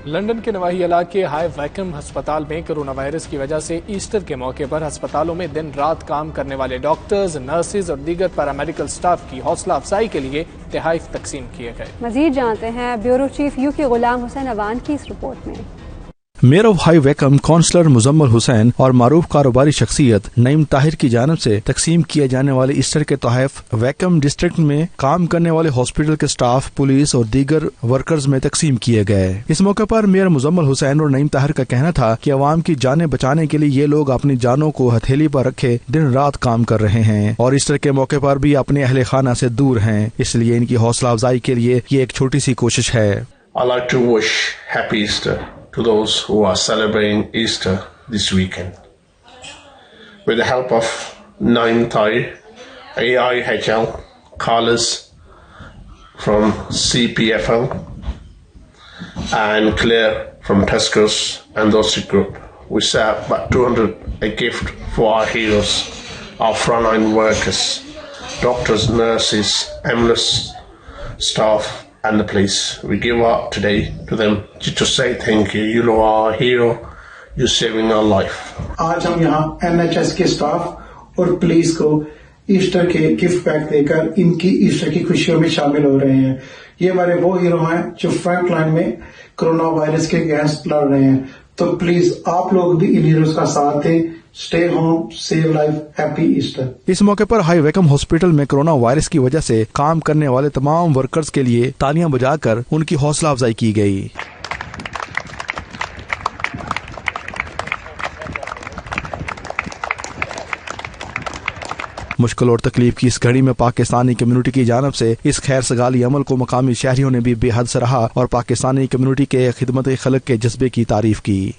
London के नवाही इलाके high vacuum अस्पताल में कोरोना वायरस की वजह से ईस्टर के मौके पर अस्पतालों में दिन रात काम करने वाले डॉक्टर्स, नर्सेज और दीगर पैरामेडिकल स्टाफ की हौसला अफजाई के लिए तोहफे तकसीम किए गए। मजीद जानते हैं bureau chief UK Ghulam Hussain Awan की इस रिपोर्ट में। Mayor of High Wycombe councillor Muzammil Hussain और मारूफ कारोबारी शख्सियत नईम ताहिर की जानब से तकसीम किए जाने वाले ईस्टर के तोहफे वैकम डिस्ट्रिक्ट में काम करने वाले हॉस्पिटल के स्टाफ, पुलिस और दीगर वर्कर्स में तकसीम किए गए। इस मौके पर मेयर मुजम्मल हुसैन और नईम ताहिर का कहना था कि अवाम की जानें बचाने के लिए ये लोग अपनी जानों को हथेली पर रखे दिन रात काम कर रहे हैं और ईस्टर के मौके पर भी अपने अहले खाना से दूर हैं, इसलिए इनकी हौसला अफजाई के लिए ये एक छोटी सी कोशिश है। I'd like to wish happy Easter to those who are celebrating Easter this weekend. With the help of Naim Tahir, AIHL, Carlos from CPFL, and Claire from Tesco's and Dorsey Group, we set up about 200 a gift for our heroes, our frontline workers, doctors, nurses, ambulance staff, and the police. We give up today to them just to say thank you. You are our hero. You're saving our life. आज हम यहाँ NHS के staff और police को Easter के gift pack देकर इनकी Easter की खुशियों में शामिल हो रहे हैं। ये हमारे वो हीरो हैं जो फ्रंट लाइन में कोरोना वायरस के अगेंस्ट लड़ रहे हैं। तो प्लीज आप लोग भी इन हीरोज का साथ दें। Stay home, save life, happy Easter. इस मौके पर हाई वैकम हॉस्पिटल में कोरोना वायरस की वजह से काम करने वाले तमाम वर्कर्स के लिए तालियां बजाकर उनकी हौसला अफजाई की गई। मुश्किल और तकलीफ की इस घड़ी में पाकिस्तानी कम्युनिटी की जानब से इस खैर सगाली अमल को मकामी शहरियों ने भी बेहद सराहा और पाकिस्तानी कम्युनिटी के खिदमत खलक के जज्बे की तारीफ की।